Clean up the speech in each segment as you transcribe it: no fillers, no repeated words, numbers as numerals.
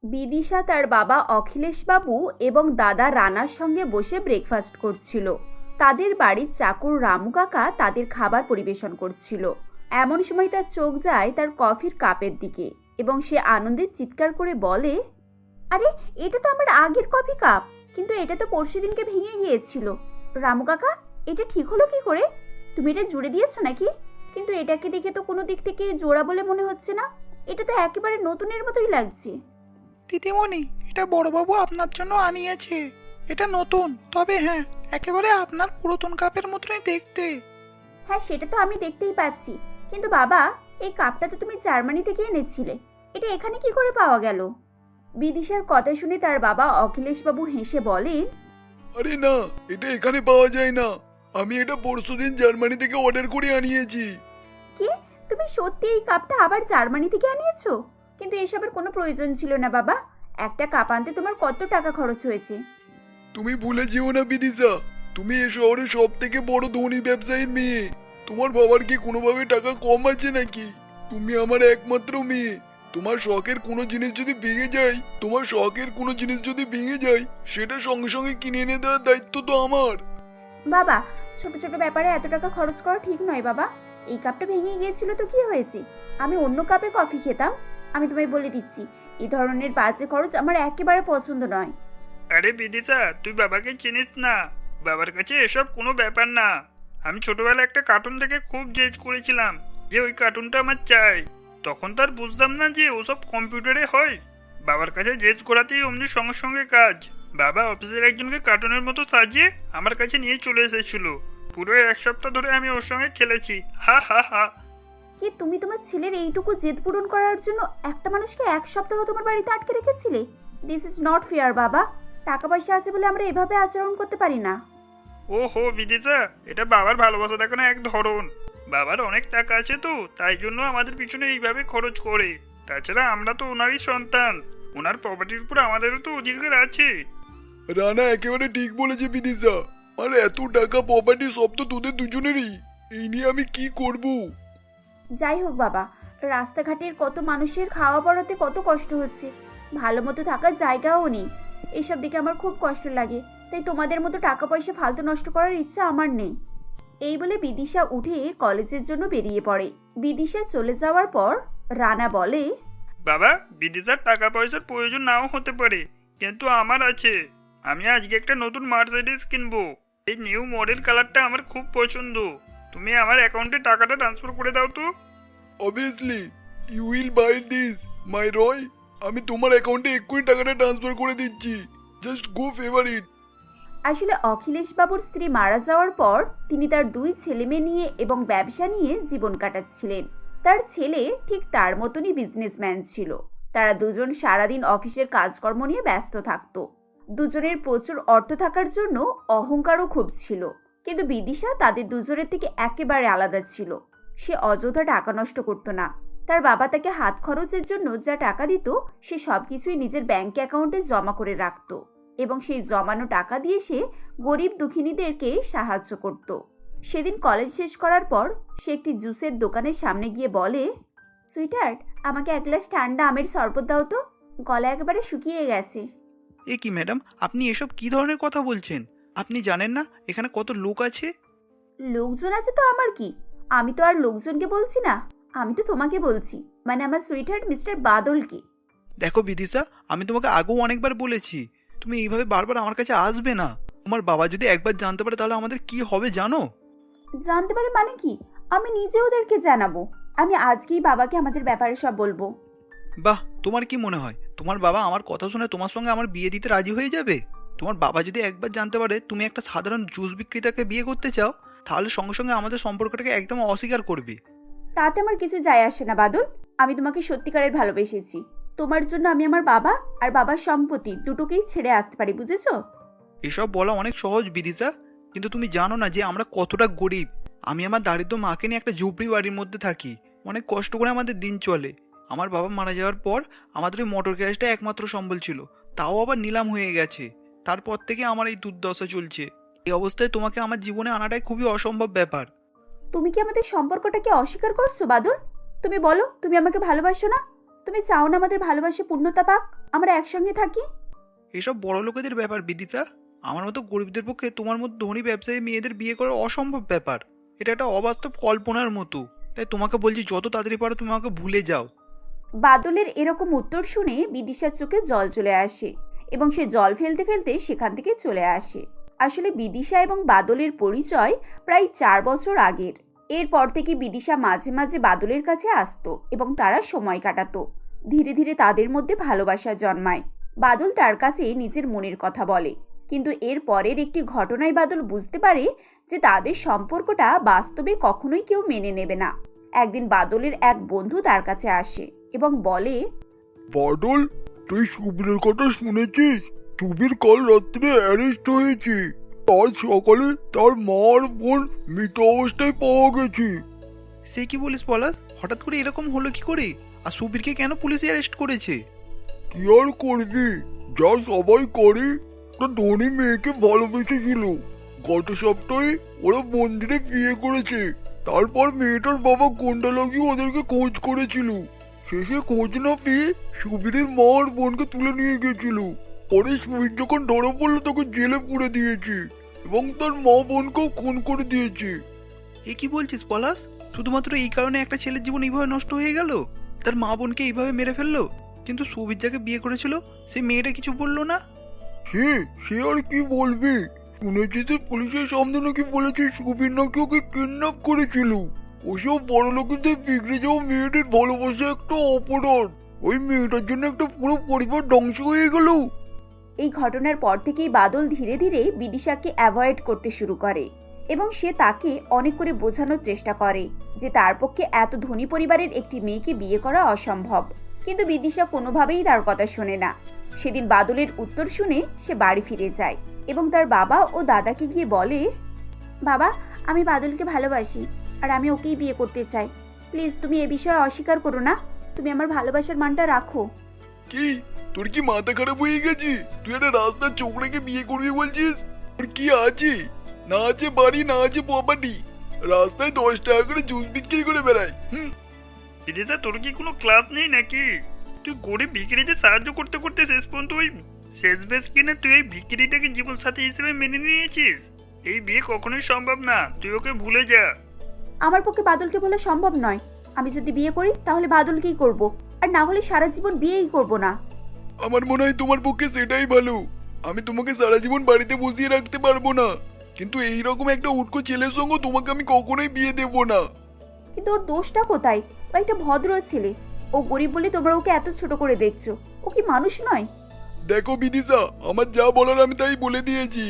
বিদিশা তার বাবা অখিলেশ বাবু এবং দাদা রানার সঙ্গে বসে ব্রেকফাস্ট করছিল। তাদের বাড়ির চাকর রামু কাকা তাদের খাবার পরিবেশন করছিল। এমন সময় তার চোখ যায় তার কফির কাপের দিকে এবং সে আনন্দে চিৎকার করে বলে, আরে, এটা তো আমার আগের কফি কাপ, কিন্তু এটা তো পরশুদিনকে ভেঙে গিয়েছিল। রামু কাকা, এটা ঠিক হলো কি করে? তুমি এটা জুড়ে দিয়েছো নাকি? কিন্তু এটাকে দেখে তো কোনো দিক থেকে জোড়া বলে মনে হচ্ছে না। এটা তো একেবারে নতুনের মতোই লাগছে। দিদিমণি, এটা বড়বাবু আপনার জন্য আনিয়েছে। এটা নতুন, তবে হ্যাঁ, একেবারে আপনার পুরাতন কাপের মতনই দেখতে। হ্যাঁ, সেটা তো আমি দেখতেই পাচ্ছি, কিন্তু বাবা, এই কাপটা তো তুমি জার্মানি থেকে এনেছিলে। এটা এখানে কি করে পাওয়া গেল? বিদিশার কথা শুনে তার বাবা অখিলেশ বাবু হেসে বলেন, আরে না, এটা এখানে পাওয়া যায় না। আমি এটা পরশুদিন জার্মানি থেকে অর্ডার করে আনিয়েছি। কি, তুমি সত্যি এই কাপটা আবার জার্মানি থেকে আনিয়েছো? কিন্তু এসবের কোনো প্রয়োজন ছিল না বাবা। একটা কাপ আনতে তোমার কত টাকা খরচ হয়েছে? তুমি ভুলে যেও না বিদিশা, তুমি এ শহরের সব থেকে বড় ধনী ব্যবসায়ীর মেয়ে। তোমার বাবার কি কোনোভাবে টাকা কম আছে নাকি? তুমি আমার একমাত্র মেয়ে। তোমার শখের কোনো জিনিস যদি ভেঙে যায়, সেটা সঙ্গে সঙ্গে কিনে এনে দেওয়ার দায়িত্ব তো আমার। বাবা, ছোট ছোট ব্যাপারে এত টাকা খরচ করা ঠিক নয় বাবা। এই কাপটা ভেঙে গিয়েছিল তো কি হয়েছে? আমি অন্য কাপে কফি খেতাম। আমি তোমায় বলে দিচ্ছি, এই ধরনের বাজে খরচ আমার একেবারে পছন্দ নয়। আরে বিদিশা, তুই বাবাকে চিনিস না। বাবার কাছে এসব কোনো ব্যাপার না। আমি ছোটবেলায় একটা কার্টুন দেখে খুব জেদ করেছিলাম যে ওই কার্টুনটা আমার চাই। তখন তার বুঝতাম না যে ওসব কম্পিউটারে হয়। বাবার কাছে জেদ করাতেই অমনি সঙ্গে সঙ্গে কাজ। বাবা অফিসের একজনকে কার্টুনের মতো সাজিয়ে আমার কাছে নিয়ে চলে এসেছিল। পুরো এক সপ্তাহ ধরে আমি ওর সঙ্গে খেলেছি। হা হা হা। কি, তুমি তোমার ছেলের এইটুকু জেদ পূরণ করার জন্য একটা মানুষকে এক সপ্তাহ তোমার বাড়িতে আটকে রেখেছিলে? দিস ইজ নট ফেয়ার বাবা। টাকা পয়সা আছে বলে আমরা এভাবে আচরণ করতে পারি না। ও হো বিদিশা, এটা বাবার ভালোবাসা দেখানো এক ধরন। বাবার অনেক টাকা আছে তো, তাই জন্য আমাদের পিছনে এইভাবে খরচ করে। তাছাড়া আমরা তো ওনারই সন্তান। ওনার প্রপার্টির উপর আমাদেরও তো অধিকার আছে। রানা একেবারে ঠিক বলেছে বিদিশা। আর এত টাকা প্রপার্টি সব তো তোদের দুজনেরই। এই নিয়ে আমি কি করব? যাই হোক বাবা, রাস্তাঘাটের কত মানুষের খাওয়া পড়াতে কত কষ্ট হচ্ছে। ভালো মতো থাকার জায়গাও নেই। এইসব দিকে আমার খুব কষ্ট লাগে। তাই তোমাদের মতো টাকা পয়সা ফালতু নষ্ট করার ইচ্ছা আমার নেই। এই বলে বিদিশা উঠে কলেজের জন্য বেরিয়ে পড়ে। বিদিশা চলে যাওয়ার পর রানা বলে, বাবা, বিদিশার টাকা পয়সার প্রয়োজন নাও হতে পারে, কিন্তু আমার আছে। আমি আজকে একটা নতুন মার্সিডিজ কিনবো। এই নিউ মডেল কালারটা আমার খুব পছন্দ। তুমি আমার অ্যাকাউন্টে টাকাটা ট্রান্সফার করে দাও তো। Obviously you will buy this my Roy. আমি তোমার অ্যাকাউন্টে এক্ষুনি টাকাটা ট্রান্সফার করে দিচ্ছি। Just go favour it. আসলে অখিলেশ বাবুর স্ত্রী মারা যাওয়ার পর তিনি তার দুই ছেলে মেয়ে নিয়ে এবং ব্যবসা নিয়ে জীবন কাটাচ্ছিলেন। তার ছেলে ঠিক তার মতনই বিজনেসম্যান ছিল। তারা দুজন সারাদিন অফিসের কাজকর্ম নিয়ে ব্যস্ত থাকতো। দুজনের প্রচুর অর্থ থাকার জন্য অহংকারও খুব ছিল। কিন্তু বিদিশা তাদের দুজনের থেকে একেবারে আলাদা ছিল। সে অযথা টাকা নষ্ট করতো না। তার বাবা তাকে হাত খরচের জন্য যা টাকা দিত, সে সবকিছুই নিজের ব্যাংক অ্যাকাউন্টে জমা করে রাখতো এবং সেই জমানো টাকা দিয়ে সে গরিব দুঃখিনীদেরকে সাহায্য করত। সেদিন কলেজ শেষ করার পর সে একটি জুসের দোকানের সামনে গিয়ে বলে, সুইটহার্ট, আমাকে এক গ্লাস ঠান্ডা আমের শরবত দাও তো। গলা একেবারে শুকিয়ে গেছে। এ কি ম্যাডাম, আপনি এসব কি ধরনের কথা বলছেন? আপনি জানেন না এখানে কত লোক আছে? লোকজন আছে তো আমার কি? আমি তো আর লোকজনকে বলছি না, আমি তো তোমাকে বলছি, মানে আমার সুইটহার্ট মিস্টার বাদলকে। দেখো বিদিশা, আমি তোমাকে আগেও অনেকবার বলেছি তুমি এইভাবে বারবার আমার কাছে আসবে না। তোমার বাবা যদি একবার জানতে পারে তাহলে আমাদের কি হবে জানো? জানতে পারে মানে কি? আমি নিজে ওদেরকে জানাবো। আমি আজকেই বাবাকে আমাদের ব্যাপারে সব বলবো। বাহ, তোমার কি মনে হয় তোমার বাবা আমার কথা শুনে তোমার সঙ্গে আমার বিয়ে দিতে রাজি হয়ে যাবে? তোমার বাবা যদি একবার জানতে পারে তুমি একটা সাধারণ জুস বিক্রেতাকে বিয়ে করতে চাও, তাহলে সঙ্গে সঙ্গে আমাদের সম্পর্কটাকে একদম অস্বীকার করবে। তাতে আমার কিছু যায় আসে না বাদল। আমি তোমাকে সত্যিকারের ভালোবেসেছি। তোমার জন্য আমি আমার বাবা আর বাবার সম্পত্তি দুটোকেই ছেড়ে আসতে পারি, বুঝেছো? এসব বলা অনেক সহজ বিদিশা, কিন্তু তুমি জানো না যে আমরা কতটা গরিব। আমি আমার দারিদ্র মাকে নিয়ে একটা ঝুপড়ি বাড়ির মধ্যে থাকি। অনেক কষ্ট করে আমাদের দিন চলে। আমার বাবা মারা যাওয়ার পর আমাদের ওই মোটর গ্যাসটা একমাত্র সম্বল ছিল, তাও আবার নিলাম হয়ে গেছে। তারপর থেকে আমার এই দুর্দশা চলছে। এই অবস্থায় তোমাকে আমার জীবনে আনাটাই খুবই অসম্ভব ব্যাপার। তুমি কি আমাদের সম্পর্কটাকে অস্বীকার করছো বাদল? তুমি বলো তুমি আমাকে ভালোবাসো না? তুমি চাও না আমাদের ভালোবাসা পূর্ণতা পাক, আমরা একসঙ্গে থাকি? এসব বড় লোকেদের ব্যাপার বিদিশা। আমার মতো গরিবদের পক্ষে তোমার মতো ধনী ব্যবসায়ী মেয়েদের বিয়ে করা অসম্ভব ব্যাপার। এটা একটা অবাস্তব কল্পনার মতো। তাই তোমাকে বলছি যত তাড়াতাড়ি পারো তুমি আমাকে ভুলে যাও। বাদলের এরকম উত্তর শুনে বিদিশার চোখে জল চলে আসে এবং সে জল ফেলতে ফেলতে সেখান থেকে চলে আসে। আসলে বিদিশা এবং বাদলের পরিচয় প্রায় 4 বছর আগের। এরপর থেকে বিদিশা মাঝে মাঝে বাদলের কাছে আসতো এবং তারা সময় কাটাতো। ধীরে ধীরে তাদের মধ্যে ভালোবাসা জন্মায়। বাদল তার কাছে নিজের মনের কথা বলে, কিন্তু এর পরের একটি ঘটনায় বাদল বুঝতে পারে যে তাদের সম্পর্কটা বাস্তবে কখনোই কেউ মেনে নেবে না। একদিন বাদলের এক বন্ধু তার কাছে আসে এবং বলে, বাদল, তুই সুবীরের কথা শুনেছিস? সুবীর কাল রাত্রে অ্যারেস্ট হয়েছে। আজ সকালে তার মা আর বোন মৃত অবস্থায় পাওয়া গেছে। সে কি বলিস পলাশ? হঠাৎ করে এরকম হলো কি করে? আর সুবীরকে কেন পুলিশে অ্যারেস্ট করেছে? কি আর করবি, যা সবাই করে। একটা ধনী মেয়েকে ভালোবেসেছিল। গত সপ্তাহে ওরা মন্দিরে বিয়ে করেছে। তারপর মেয়েটার বাবা গুন্ডা লাগিয়ে ওদেরকে খোঁজ করেছিল। শেষে খোঁজ না পেয়ে সুবীরের মা আর বোনকে তুলে নিয়ে গেছিল। পরে সুবীর যখন ধরা পড়লো তাকে জেলে পুরে দিয়েছে এবং তার মা বোনকেও খুন করে দিয়েছে। এ কি বলছিস পলাশ? শুধুমাত্র এই কারণে একটা ছেলের জীবন এইভাবে নষ্ট হয়ে গেল? তার মা বোনকে এইভাবে মেরে ফেললো? কিন্তু সুবীর যাকে বিয়ে করেছিল সেই মেয়েটা কিছু বললো না? সে আর কি বলবে? শুনেছি যে পুলিশের সামনে নাকি বলেছে সুবীর নাকি ওকে কিডন্যাপ করেছিল। ওসব বড় লোকেদের বিগড়ে যাওয়া মেয়েদের ভালোবাসা একটা অপরাধ। ওই মেয়েটার জন্য একটা পুরো পরিবার ধ্বংস হয়ে গেল। এই ঘটনার পর থেকেই বাদল ধীরে ধীরে বিদিশাকে অ্যাভয়েড করতে শুরু করে এবং সে তাকে অনেক করে বোঝানোর চেষ্টা করে যে তার পক্ষে এত ধনী পরিবারের একটি মেয়েকে বিয়ে করা অসম্ভব। কিন্তু বিদিশা কোনোভাবেই তার কথা শোনে না। সেদিন বাদলের উত্তর শুনে সে বাড়ি ফিরে যায় এবং তার বাবা ও দাদাকে গিয়ে বলে, বাবা, আমি বাদলকে ভালোবাসি আর আমি ওকেই বিয়ে করতে চাই। প্লিজ তুমি এ বিষয়ে অস্বীকার করো না। তুমি আমার ভালোবাসার মানটা রাখো। কি, তোর কি মাথা খারাপ হয়ে গেছে? তুই একটা রাস্তার চোখ রেখে বিয়ে করবি বলছিস? তোর কি আছে? না আছে বাড়ি, না আছে প্রপার্টি। রাস্তায় 10 টাকা করে জুস বিক্রি করে বেড়ায়। বিদিশা, তোর কি কোনো ক্লাস নেই নাকি? তুই গরিব ভিখিরিদের সাহায্য করতে করতে শেষ পর্যন্ত ওই শেষ বেশ কিনে তুই এই ভিখিরিটাকে জীবন সাথী হিসেবে মেনে নিয়েছিস। এই বিয়ে কখনোই সম্ভব না, তুই ওকে ভুলে যা। আমার পক্ষে বাদলকে বলা সম্ভব নয়। আমি যদি বিয়ে করি তাহলে বাদলকেই করব, আর না হলে সারা জীবন বিয়েই করব না। আমার মনে হয় তোমার পক্ষে সেটাই ভালো। আমি তোমাকে সারা জীবন বাড়িতে বসিয়ে রাখতে পারবো না, কিন্তু এইরকম একটা উটকো ছেলের সঙ্গে তোমাকে আমি কখনোই বিয়ে দেবো না। কিন্তু ওর দোষটা কোথায়? ও একটা ভদ্র ছেলে। ও গরিব বলে তোমরা ওকে এত ছোট করে দেখছো। ও কি মানুষ নয়? দেখো বিদিশা, আমার যা বলার আমি তাই বলে দিয়েছি।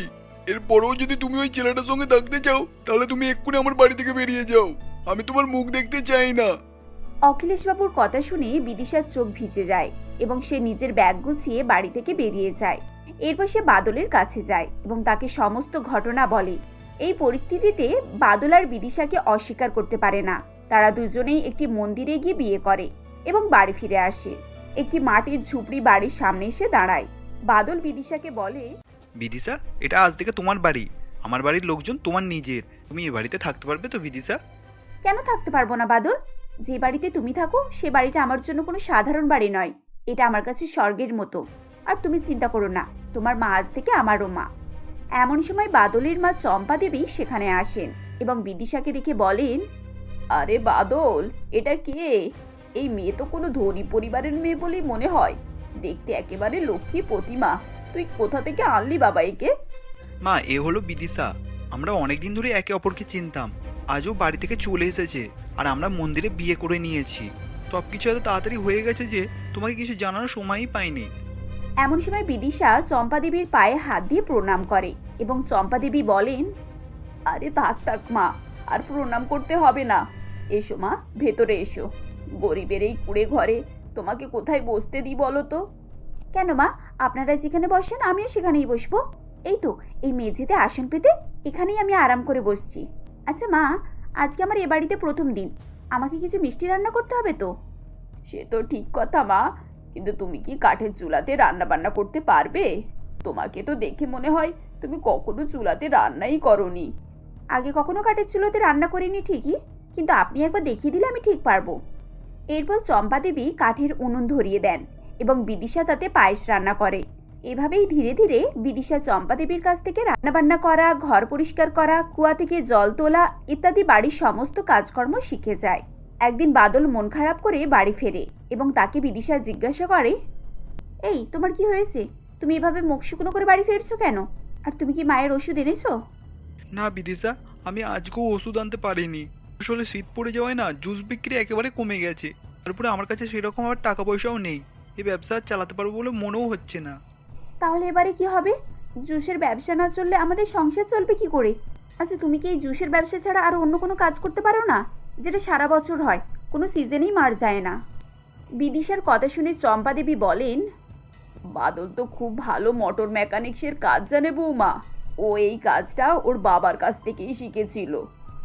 এরপরেও যদি তুমি ওই ছেলেটার সঙ্গে থাকতে চাও তাহলে তুমি এক্ষুনি আমার বাড়ি থেকে বেরিয়ে যাও। আমি তোমার মুখ দেখতে চাই না। অখিলেশবাবুর কথা শুনে বিদিশার চোখ ভিজে যায় এবং সে নিজের ব্যাগ গুছিয়ে বাড়ি থেকে বেরিয়ে যায়। এরপর সে বাদলের কাছে যায় এবং তাকে সমস্ত ঘটনা বলে। এই পরিস্থিতিতে বাদল আর বিদিশাকে অস্বীকার করতে পারে না। তারা দুজনেই একটি মন্দিরে গিয়ে বিয়ে করে এবং বাড়ি ফিরে আসে। একটি মাটির ঝুপড়ি বাড়ির সামনে এসে দাঁড়ায়। বাদল বিদিশাকে বলে, বিদিশা, এটা আজ থেকে তোমার বাড়ি। আমার বাড়ির লোকজন তোমার নিজের। তুমি এ বাড়িতে থাকতে পারবে তো বিদিশা? কেন থাকতে পারবো না বাদল? যে বাড়িতে তুমি থাকো সে বাড়িটা আমার জন্য কোনো সাধারণ বাড়ি নয়। এটা আমার কাছে স্বর্গের মতো। আর তুমি চিন্তা করো না, তোমার মা আজ থেকে আমারও মা। এমন সময় বাদলের মা চম্পা দেবী সেখানে আসেন এবং বিদিশাকে দেখে বলেন, আরে বাদল, এটা কে? এই মেয়ে তো কোনো ধনী পরিবারের মেয়ে বলেই মনে হয়। দেখতে একেবারে লক্ষ্মী প্রতিমা। তুই কোথা থেকে আনলি বাবা একে? মা, এ হলো বিদিশা। আমরা অনেকদিন ধরে একে অপরকে চিনতাম। আজও বাড়ি থেকে চলে এসেছে আর আমরা মন্দিরে বিয়ে করে নিয়েছি। সবকিছু এত তাড়াতাড়ি হয়ে গেছে যে তোমাকে কিছু জানানোর সময়ই পাইনি। এমন সময় বিদিশা চম্পা দেবীর পায়ে হাত দিয়ে প্রণাম করে এবং চম্পা দেবী বলেন, আরে থাক থাক মা, আর প্রণাম করতে হবে না। এসো মা, ভেতরে এসো। গরিবের এই কুড়ে ঘরে তোমাকে কোথায় বসতে দিই বলো তো? কেন মা, আপনারা যেখানে বসেন আমিও সেখানেই বসবো। এই তো এই মেঝেতে আসন পেতে এখানেই আমি আরাম করে বসছি। আচ্ছা মা, আজকে আমার এ বাড়িতে প্রথম দিন। আমাকে কিছু মিষ্টি রান্না করতে হবে তো? সে তো ঠিক কথা মা, কিন্তু তুমি কি কাঠের চুলাতে রান্না বান্না করতে পারবে? তোমাকে তো দেখে মনে হয় তুমি কখনো চুলাতে রান্নাই করনি। আগে কখনো কাঠের চুলাতে রান্না করিনি ঠিকই, কিন্তু আপনি একবার দেখিয়ে দিলে আমি ঠিক পারবো। এরপর চম্পা দেবী কাঠের উনুন ধরিয়ে দেন এবং বিদিশা তাতে পায়েস রান্না করে। এভাবেই ধীরে ধীরে বিদিশা চম্পা দেবীর কাছ থেকে রান্নাবান্না করা, ঘর পরিষ্কার করা, কুয়া থেকে জল তোলা ইত্যাদি বাড়ির সমস্ত কাজকর্ম শিখে যায়। একদিন বাদল মন খারাপ করে বাড়ি ফেরে এবং তাকে বিদিশা জিজ্ঞাসা করে, এই তোমার কি হয়েছে? তুমি এভাবে মুখ শুকনো করে বাড়ি ফিরছো কেন? আর তুমি কি মায়ের ওষুধ এনেছো? না বিদিশা, আমি আজকেও ওষুধ আনতে পারিনি। আসলে শীত পড়ে যাওয়ায় না জুস বিক্রি একেবারে কমে গেছে। তারপরে আমার কাছে সেরকম আর টাকা পয়সাও নেই। এই ব্যবসা আর চালাতে পারবো বলে মনেও হচ্ছে না। তাহলে এবারে কি হবে? জুসের ব্যবসা না চললে আমাদের সংসার চলবে কি করে? আচ্ছা, তুমি কি এই জুসের ব্যবসা ছাড়া আর অন্য কোনো কাজ করতে পারো না, যেটা সারা বছর হয়, কোনো সিজনেই মার যায় না? বিদিশার কথা শুনে চম্পা দেবী বলেন, বাদল তো খুব ভালো মোটর মেকানিক্সের কাজ জানে বৌমা। ও এই কাজটা ওর বাবার কাছ থেকেই শিখেছিল,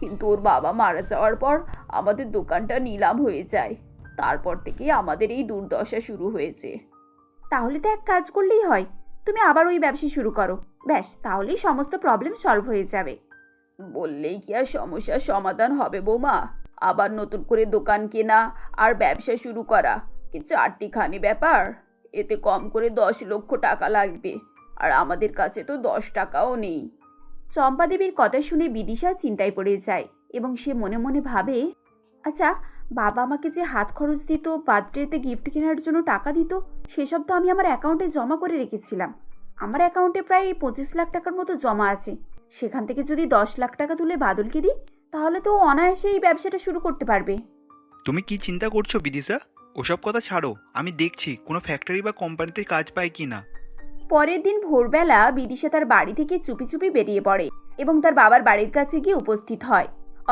কিন্তু ওর বাবা মারা যাওয়ার পর আমাদের দোকানটা নিলাম হয়ে যায়। তারপর থেকে আমাদের এই দুর্দশা শুরু হয়েছে। তাহলে তো এক কাজ করলেই হয়, তুমি আবার ওই ব্যবসা শুরু করো, ব্যাস তাহলেই সমস্ত প্রবলেম সলভ হয়ে যাবে। বললেই কি আর সমস্যার সমাধান হবে বৌমা? আবার নতুন করে দোকান কেনা আর ব্যবসা শুরু করা কি চারটিখানি ব্যাপার? এতে কম করে 10 লক্ষ টাকা লাগবে, আর আমাদের কাছে তো 10 টাকাও নেই। চম্পা দেবীর কথা শুনে বিদিশা চিন্তায় পড়ে যায় এবং সে মনে মনে ভাবে, আচ্ছা, বাবা আমাকে যে হাত খরচ দিত, বার্থডেতে গিফট কেনার জন্য টাকা দিত, সেসব তো আমি আমার অ্যাকাউন্টে জমা করে রেখেছিলাম। আমার অ্যাকাউন্টে প্রায় 25 লাখ টাকার মতো জমা আছে। সেখান থেকে যদি 10 লাখ টাকা তুলে বাদলকে দিই, তাহলে তো ও অনায়াসে এই ব্যবসাটা শুরু করতে পারবে। তুমি কি চিন্তা করছো বিদিশা? ওসব কথা ছাড়ো, আমি দেখছি কোনো ফ্যাক্টরি বা কোম্পানিতে কাজ পাই কি না। পরের দিন ভোরবেলা বিদিশা তার বাড়ি থেকে চুপি চুপি বেরিয়ে পড়ে এবং তার বাবার বাড়ির কাছে গিয়ে উপস্থিত হয়।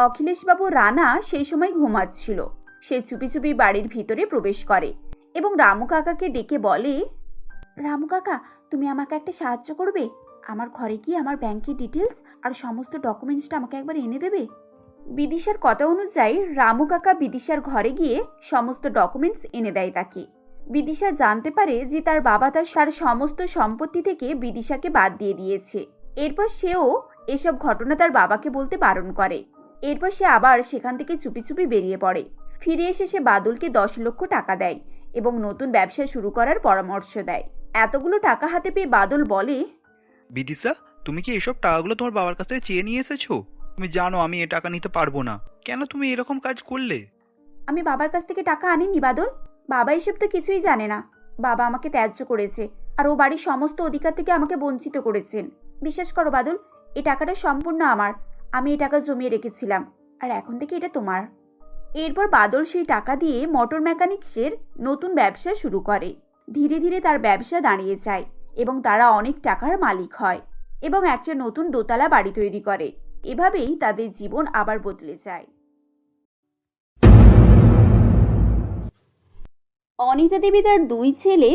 অখিলেশবাবু রানা সেই সময় ঘুমাচ্ছিল। সে চুপি চুপি বাড়ির ভিতরে প্রবেশ করে এবং রামু কাকাকে ডেকে বলে, রামু কাকা, তুমি আমাকে একটা সাহায্য করবে? আমার ঘরে গিয়ে আমার ব্যাংকের ডিটেলস আর সমস্ত ডকুমেন্টসটা আমাকে একবার এনে দেবে? বিদিশার কথা অনুযায়ী রামু কাকা বিদিশার ঘরে গিয়ে সমস্ত ডকুমেন্টস এনে দেয় তাকে। বিদিশা জানতে পারে যে তার বাবা তার সমস্ত সম্পত্তি থেকে বিদিশাকে বাদ দিয়ে দিয়েছে। এরপর সেও এসব ঘটনা তার বাবাকে বলতে বারণ করে। এরপর সে আবার সেখান থেকে চুপি চুপি বেরিয়ে পড়ে। ফিরে এসে সে বাদলকে 10 লক্ষ টাকা দেয় এবং নতুন ব্যবসা শুরু করার পরামর্শ দেয়। এতগুলো টাকা হাতে পেয়ে বাদল বলে, বিদিশা, তুমি কি এসব টাকাগুলো তোমার বাবার কাছ থেকে চেয়ে নিয়ে এসেছো? তুমি জানো আমি এ টাকা নিতে পারবো না। কেন তুমি এরকম কাজ করলে? আমি বাবার কাছ থেকে টাকা আনিনি বাদল। বাবা এসব তো কিছুই জানে না। বাবা আমাকে ত্যায্য করেছে আর ও বাড়ির সমস্ত অধিকার থেকে আমাকে বঞ্চিত করেছেন। বিশ্বাস করো বাদল, এই টাকাটা সম্পূর্ণ আমার। আমি এই টাকা জমিয়ে রেখেছিলাম, আর এখন থেকে এটা তোমার। এরপর বাদল সেই টাকা দিয়ে মোটর মেকানিক্সের নতুন ব্যবসা শুরু করে। ধীরে ধীরে তার ব্যবসা দাঁড়িয়ে যায় এবং তারা অনেক টাকার মালিক হয় এবং একটা নতুন দোতলা বাড়ি তৈরি করে। এভাবেই তাদের জীবন আবার বদলে যায়। অনিতা দেবী তার 2 ছেলে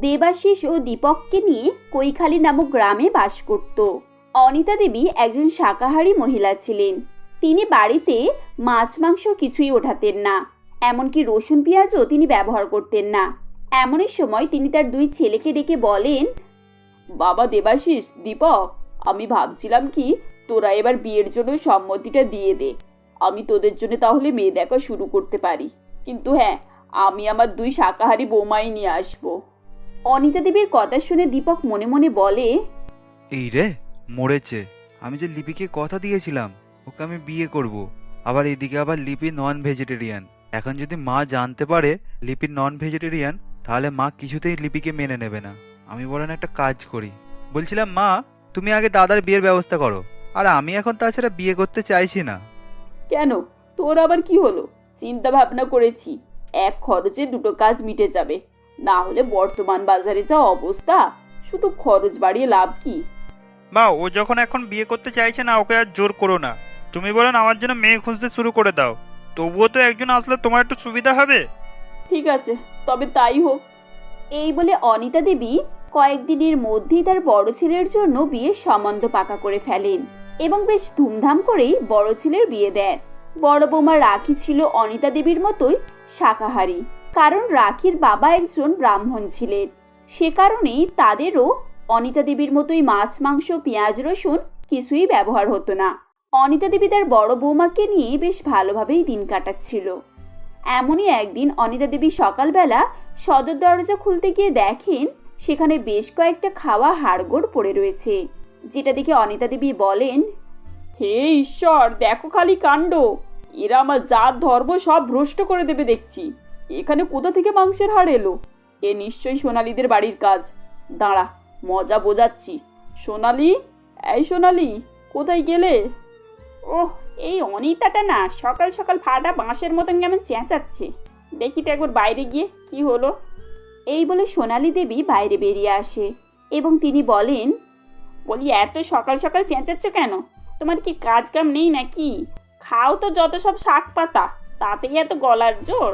দেবাশিস ও দীপককে নিয়ে কৈখালী নামক গ্রামে বাস করত। অনিতা দেবী একজন শাকাহারী মহিলা ছিলেন। তিনি বাড়িতে মাছ মাংস কিছুই ওঠাতেন না, এমনকি রসুন পেঁয়াজও তিনি ব্যবহার করতেন না। এমনই সময় তিনি তার 2 ছেলেকে ডেকে বলেন, বাবা দেবাশিস, দীপক, আমি ভাবছিলাম কি তোরা এবার বিয়ের জন্য সম্মতিটা দিয়ে দে। আমি তোদের জন্য তাহলে মেয়ে দেখা শুরু করতে পারি, কিন্তু হ্যাঁ, আমি আমার 2 শাকাহারী বৌমাই নিয়ে আসবো। অনিতা দেবীর কথা শুনে দীপক মনে মনে বলে, এই রে মরেছে, আমি যে লিপিকে কথা দিয়েছিলাম ওকে আমি বিয়ে করব। আবার এদিকে আবার লিপি নন ভেজিটেরিয়ান। এখন যদি মা জানতে পারে লিপি নন ভেজিটেরিয়ান, তাহলে মা কিছুতেই লিপিকে মেনে নেবে না। আমি বরং একটা কাজ করি। বলছিলাম মা, তুমি আগে দাদার বিয়ের ব্যবস্থা করো, আর আমি এখন তাছাড়া বিয়ে করতে চাইছি না। কেন, তোর আবার কি হলো? চিন্তা ভাবনা করেছি, এক খরচে 2টো কাজ মিটে যাবে। না হলে বর্তমান বাজারে যা অবস্থা, শুধু খরচ বাড়িয়ে লাভ কি? মা, ও যখন এখন বিয়ে করতে চাইছে না, ওকে আর জোর করো না। তুমি বলেন আমার জন্য মেয়ে খুঁজতে শুরু করে দাও। তবুও তো একজন আসলে তোমার একটু সুবিধা হবে। ঠিক আছে, তবে তাই হোক। এই বলে অনিতা দেবী কয়েকদিনের মধ্যেই তার বড় ছেলের জন্য বিয়ের সম্বন্ধ পাকা করে ফেলেন এবং বেশ ধুমধাম করেই বড় ছেলের বিয়ে দেন। বড় বৌমা রাখি ছিল অনিতা দেবীর মতোই শাকাহারী, কারণ রাখির বাবা একজন ব্রাহ্মণ ছিলেন। সে কারণেই তাদেরও অনিতা দেবীর মতোই মাছ মাংস পেঁয়াজ রসুন কিছুই ব্যবহার হতো না। অনিতা দেবী তার বড় বৌমাকে নিয়ে বেশ ভালোভাবেই দিন কাটাচ্ছিল। এমনই একদিন অনিতা দেবী সকালবেলা সদর দরজা খুলতে গিয়ে দেখেন সেখানে বেশ কয়েকটা খাওয়া হাড়গোড় পড়ে রয়েছে, যেটা দেখে অনিতা দেবী বলেন, হে ঈশ্বর, দেখো খালি কাণ্ড, এরা আমার জাত ধর্ম সব ভ্রষ্ট করে দেবে দেখছি। এখানে কোথা থেকে মাংসের হাড় এলো? এ নিশ্চয়ই সোনালীদের বাড়ির কাজ। দাঁড়া, মজা বোঝাচ্ছি। সোনালী, এই সোনালী, কোথায় গেলে? ওহ, এই অনিতাটা না সকাল সকাল ফাটা বাঁশের মতন কেমন চেঁচাচ্ছে, দেখি তো একবার বাইরে গিয়ে কি হলো। এই বলে সোনালী দেবী বাইরে বেরিয়ে আসে এবং তিনি বলেন, বলি এত সকাল সকাল চেঁচাচ্ছ কেন? তোমার কি কাজ কাম নেই নাকি? খাও তো যত সব শাক পাতা, তাতেই এত গলার জোর।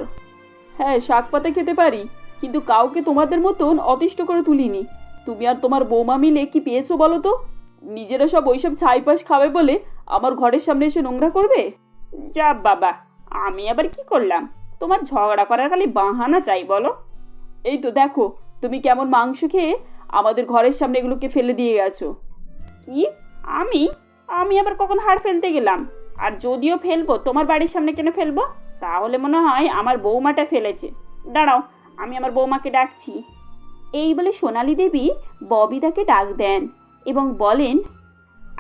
হ্যাঁ, শাক পাতা খেতে পারি, কিন্তু কাউকে তোমাদের মতন অতিষ্ঠ করে তুলিনি। তুমি আর তোমার বৌমা মিলে কি পেয়েছো বলো তো? নিজেরা সব ওইসব ছাইপাশ খাবে বলে আমার ঘরের সামনে এসে নোংরা করবে? যা বাবা, আমি আবার কি করলাম? তোমার ঝগড়া করার খালি বাহানা চাই বলো। এই তো দেখো, তুমি কেমন মাংস খেয়ে আমাদের ঘরের সামনে এগুলোকে ফেলে দিয়ে গেছো। কি? আমি আমি আবার কখন হাড় ফেলতে গেলাম? আর যদিও ফেলবো, তোমার বাড়ির সামনে কেন ফেলবো? তাহলে মনে হয় আমার বৌমাটা ফেলেছে। দাঁড়াও, আমি আমার বৌমাকে ডাকছি। এই বলে সোনালী দেবী ববিতাকে ডাক দেন এবং বলেন,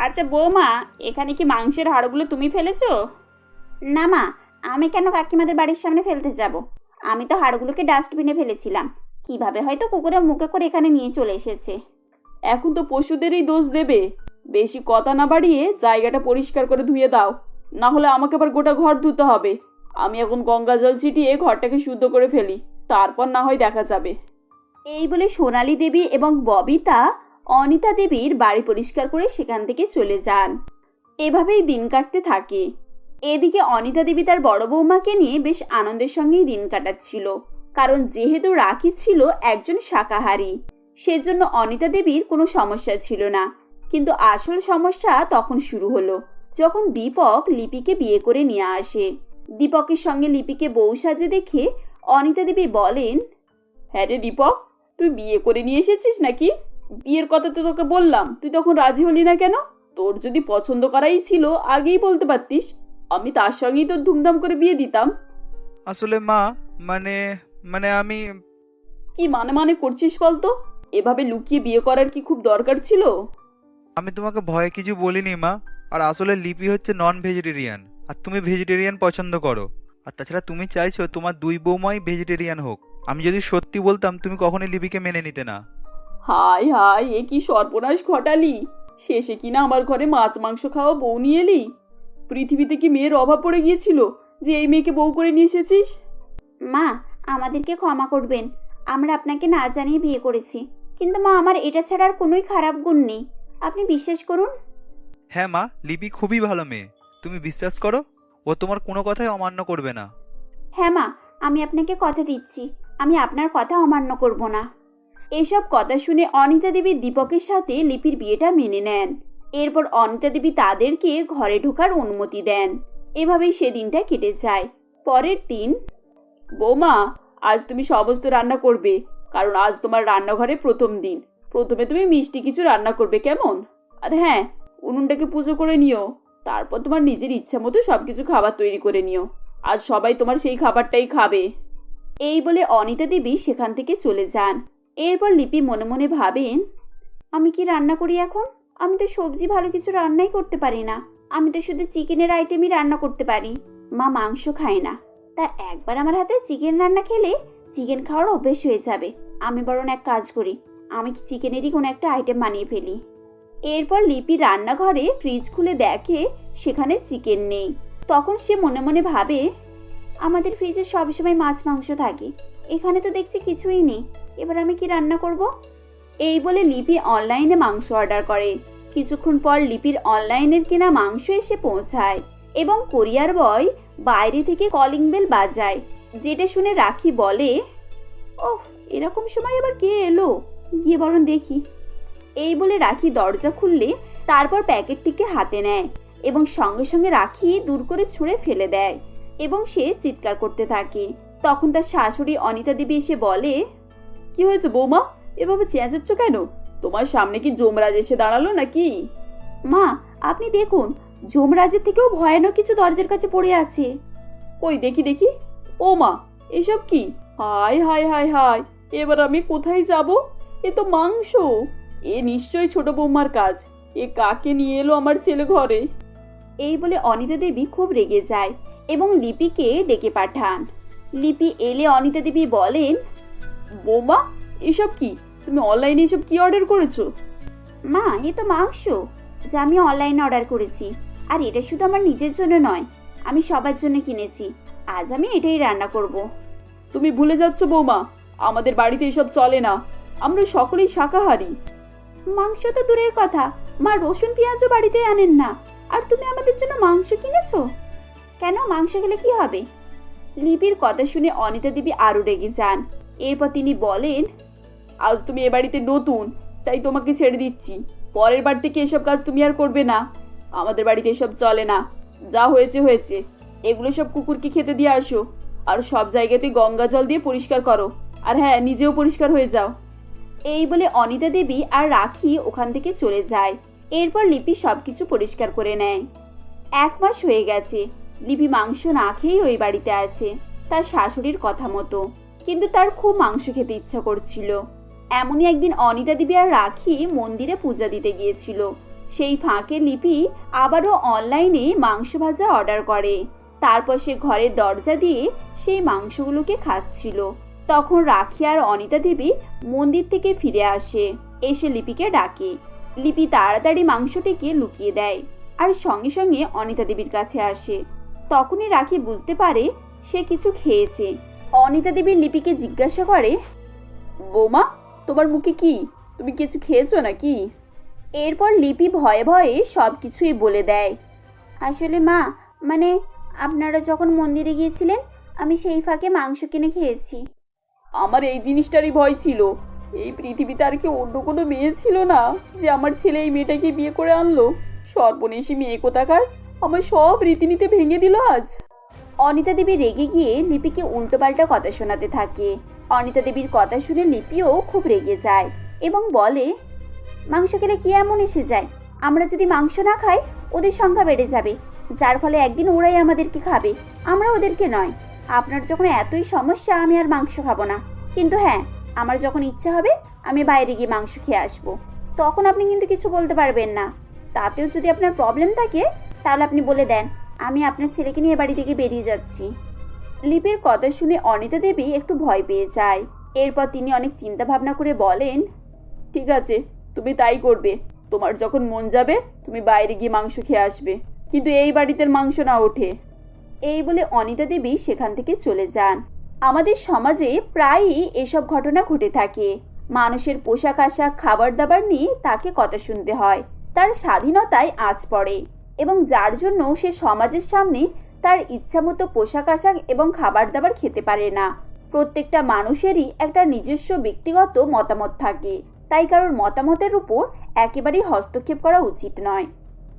আচ্ছা বৌমা, এখানে কি মাংসের হাড়গুলো তুমি ফেলেছো? না মা, আমি কেন কাকিমাদের বাড়ির সামনে ফেলতে যাব? আমি তো হাড়গুলোকে ডাস্টবিনে ফেলেছিলাম। কিভাবে হয়তো কুকুরের মুখে করে এখানে নিয়ে চলে এসেছে। এখন তো পশুদেরই দোষ দেবে। বেশি কথা না বাড়িয়ে জায়গাটা পরিষ্কার করে ধুয়ে দাও, না হলে আমাকে আবার গোটা ঘর ধুতে হবে। আমি এখন গঙ্গা জল ছিটিয়ে ঘরটাকে শুদ্ধ করে ফেলি, তারপর না হয় দেখা যাবে। এই বলে সোনালী দেবী এবং ববিতা অনিতা দেবীর বাড়ি পরিষ্কার করে সেখান থেকে চলে যান। এভাবেই দিন কাটতে থাকে। এদিকে অনিতা দেবী তার বড় বৌমাকে নিয়ে বেশ আনন্দের সঙ্গেই দিন কাটাচ্ছিল, কারণ যেহেতু রাখি ছিল একজন শাকাহারী, সেজন্য অনিতা দেবীর কোনো সমস্যা ছিল না। কিন্তু আসল সমস্যা তখন শুরু হলো যখন দীপক লিপিকে বিয়ে করে নিয়ে আসে। দীপকের সঙ্গে লিপিকে বউ সাজে দেখে অনিতা দেবী বলেন, হ্যাঁ রে দীপক, তুই বিয়ে করে নিয়ে এসেছিস নাকি? বিয়ের কথা তো তোকে বললাম, তুই তখন রাজি হলি না কেন? তোর যদি পছন্দ করাই ছিল আগেই বলতে পারতিস, আমি তার সঙ্গেই তোর ধুমধাম করে বিয়ে দিতাম। আসলে মা, মানে মানে আমি কি মানে করছিস বলতো? এভাবে লুকিয়ে বিয়ে করার কি খুব দরকার ছিল? আমি তোমাকে ভয়ে কিছু বলিনি মা। আর আসলে লিপি হচ্ছে নন ভেজিটেরিয়ান, আর তুমি ভেজিটেরিয়ান পছন্দ করো। আর তাছাড়া তুমি চাইছো তোমার দুই বৌমাই ভেজিটেরিয়ান হোক। আমি যদি সত্যি বলতাম তুমি কখনোই লিপিকে মেনে নিতে না। হাই হাই, এ কি সর্বনাশ ঘটালি! শেষে কিনা আমার ঘরে মাছ মাংস খাওয়া বউ নিয়ে এলি। পৃথিবীতে কি মেয়ের অভাব পড়ে গিয়েছিল যে এই মেয়েকে বউ করে নিয়ে এসেছিস? মা, আমাদেরকে ক্ষমা করবেন, আমরা আপনাকে না জানিয়ে বিয়ে করেছি। কিন্তু মা, আমার এটা ছাড়া আর কোনোই খারাপ গুণ নেই, আপনি বিশ্বাস করুন। হ্যাঁ মা, লিপি খুবই ভালো মেয়ে, তুমি বিশ্বাস করো, ও তোমার কোনো কথাই অমান্য করবে না। হ্যাঁ মা, আমি আপনাকে কথা দিচ্ছি, আমি আপনার কথা অমান্য করব না। এসব কথা শুনে অনিতা দেবী দীপকের সাথে লিপির বিয়েটা মেনে নেন। এরপর অনিতা দেবী তাদেরকে ঘরে ঢোকার অনুমতি দেন। এভাবেই সেদিনটা কেটে যায়। পরের দিন, বৌমা, আজ তুমি সমস্ত রান্না করবে, কারণ আজ তোমার রান্নাঘরে প্রথম দিন। প্রথমে তুমি মিষ্টি কিছু রান্না করবে, কেমন? আর হ্যাঁ, উনুনটাকে পুজো করে নিও। তারপর তোমার নিজের ইচ্ছা মতো সবকিছু খাবার তৈরি করে নিও। আজ সবাই তোমার সেই খাবারটাই খাবে। এই বলে অনিতা দেবী সেখান থেকে চলে যান। এরপর লিপি মনে মনে ভাবেন, আমি কি রান্না করি এখন? আমি তো সবজি ভালো কিছু রান্নাই করতে পারি না। আমি তো শুধু চিকেনের আইটেমই রান্না করতে পারি। মা মাংস খায় না, তা একবার আমার হাতে চিকেন রান্না খেলে চিকেন খাওয়ার অভ্যেস হয়ে যাবে। আমি বরং এক কাজ করি, আমি চিকেনেরই কোনো একটা আইটেম বানিয়ে ফেলি। এরপর লিপি রান্নাঘরে ফ্রিজ খুলে দেখে সেখানে চিকেন নেই। তখন সে মনে মনে ভাবে, আমাদের ফ্রিজে সবসময় মাছ মাংস থাকে, এখানে তো দেখছি কিছুই নেই। এবার আমি কি রান্না করব? এই বলে লিপি অনলাইনে মাংস অর্ডার করে। কিছুক্ষণ পর লিপির অনলাইনের কেনা মাংস এসে পৌঁছায় এবং কোরিয়ার বয় বাইরে থেকে কলিং বেল বাজায়, যেটা শুনে রাখি বলে, ওহ, এরকম সময় আবার কে এলো, গিয়ে বরং দেখি। এই বলে রাখি দরজা খুললে তারপর প্যাকেটটিকে হাতে নেয় এবং সঙ্গে সঙ্গে রাখি দূর করে ছুঁড়ে ফেলে দেয় এবং সে চিৎকার করতে থাকে। তখন তার শাশুড়ি অনিতা দেবী এসে বলে, কি হয়েছে বৌমা, এভাবে চেঁচাচ্ছ কেন? তোমার সামনে কি যমরাজ এসে দাঁড়ালো নাকি? মা, আপনি দেখুন, যমরাজের থেকেও ভয়ানক কিছু দরজার কাছে পড়ে আছে। কই দেখি দেখি, ও মা, এসব কি? হায় হায় হায় হায়, এবার আমি কোথায় যাব? এ তো মাংস। এ নিশ্চয়ই ছোট বৌমার কাজ। এ কাকে নিয়ে এলো আমার ছেলে ঘরে? এই বলে অনিতা দেবী খুব রেগে যায় এবং লিপিকে ডেকে পাঠান। লিপি এলে অনিতা দেবী বলেন, বৌমা, এসব কি? তুমি অনলাইনে এসব কি অর্ডার করেছো? মা, এ তো মাংস যা আমি অনলাইনে অর্ডার করেছি। আর এটা শুধু আমার নিজের জন্য নয়, আমি সবার জন্য কিনেছি। আজ আমি এটাই রান্না করব। তুমি ভুলে যাচ্ছ বৌমা, আমাদের বাড়িতে এসব চলে না। আমরা সকলেই শাকাহারী। মাংস তো দূরের কথা, মা রসুন পেঁয়াজও বাড়িতে আনেন না, আর তুমি আমাদের জন্য মাংস কিনেছো? কেন, মাংস খেলে কি হবে? লিপির কথা শুনে অনিতা দেবী আরো রেগে যান। এরপর তিনি বলেন, আজ তুমি এ বাড়িতে নতুন, তাই তোমাকে ছেড়ে দিচ্ছি। পরের বার থেকে এসব কাজ তুমি আর করবে না। আমাদের বাড়িতে এসব চলে না। যা হয়েছে হয়েছে। এগুলো সব কুকুরকে খেতে দিয়ে আসো, আর সব জায়গাতে গঙ্গা জল দিয়ে পরিষ্কার করো। আর হ্যাঁ, নিজেও পরিষ্কার হয়ে যাও। এই বলে অনিতা দেবী আর রাখি ওখান থেকে চলে যায়। এরপর লিপি সবকিছু পরিষ্কার করে নেয়। 1 মাস হয়ে গেছে, লিপি মাংস না খেয়েই ওই বাড়িতে আছে, তার শাশুড়ির কথা মতো। কিন্তু তার খুব মাংস খেতে ইচ্ছা করছিল। এমনই একদিন অনিতা দেবী আর রাখি মন্দিরে পূজা দিতে গিয়েছিল। সেই ফাঁকে লিপি আবারও অনলাইনে মাংস ভাজা অর্ডার করে। তারপর সে ঘরের দরজা দিয়ে সেই মাংসগুলোকে খাচ্ছিল। তখন রাখি আর অনিতা দেবী মন্দির থেকে ফিরে আসে, এসে লিপিকে ডাকে। লিপি তাড়াতাড়ি মাংসটিকে লুকিয়ে দেয় আর সঙ্গে সঙ্গে অনিতা দেবীর কাছে আসে। তখনই রাখি বুঝতে পারে সে কিছু খেয়েছে। অনিতা দেবী লিপিকে জিজ্ঞাসা করে, বৌমা, তোমার মুখে কি? তুমি কিছু খেয়েছো নাকি? এরপর লিপি ভয়ে ভয়ে সব কিছুই বলে দেয়। আসলে মা, মানে আপনারা যখন মন্দিরে গিয়েছিলেন, আমি সেই ফাঁকে মাংস কিনে খেয়েছি। আমার এই জিনিসটারই ভয় ছিল। এই পৃথিবীতে আর কি অন্য কোনো মেয়ে ছিল না যে আমার ছেলে এই মেয়েটাকে বিয়ে করে আনলো? সর্বনেশী মেয়ে কোথাকার, আমার সব রীতিনীতি ভেঙে দিল আজ। অনিতা দেবী রেগে গিয়ে লিপিকে উল্টোপাল্টা কথা শোনাতে থাকে। অনিতা দেবীর কথা শুনে লিপিও খুব রেগে যায় এবং বলে, মাংস খেলে কি এমন এসে যায়? আমরা যদি মাংস না খাই, ওদের সংখ্যা বেড়ে যাবে, যার ফলে একদিন ওরাই আমাদেরকে খাবে, আমরা ওদেরকে নয়। আপনার যখন এতই সমস্যা, আমি আর মাংস খাবো না। কিন্তু হ্যাঁ, আমার যখন ইচ্ছা হবে আমি বাইরে গিয়ে মাংস খেয়ে আসবো, তখন আপনি কিন্তু কিছু বলতে পারবেন না। তাতেও যদি আপনার প্রবলেম থাকে, তাহলে আপনি বলে দেন, আমি আপনার ছেলেকে নিয়ে বাড়ি থেকে বেরিয়ে যাচ্ছি। লিপির কথা শুনে অনিতা দেবী একটু ভয় পেয়ে যায়। এরপর তিনি অনেক চিন্তা ভাবনা করে বলেন, ঠিক আছে, তুমি তাই করবে। তোমার যখন মন যাবে তুমি বাইরে গিয়ে মাংস খেয়ে আসবে, কিন্তু এই বাড়িতে মাংস না ওঠে। এই বলে অনিতা দেবী সেখান থেকে চলে যান। আমাদের সমাজে প্রায়ই এসব ঘটনা ঘটে থাকে। মানুষের পোশাক আশাক, খাবার দাবার নিয়ে তাকে কথা শুনতে হয়। তার স্বাধীনতায় আঁচ পড়ে এবং যার জন্য সে সমাজের সামনে তার ইচ্ছামতো পোশাক আশাক এবং খাবার দাবার খেতে পারে না। প্রত্যেকটা মানুষেরই একটা নিজস্ব ব্যক্তিগত মতামত থাকে, তাই কারোর মতামতের উপর একেবারেই হস্তক্ষেপ করা উচিত নয়।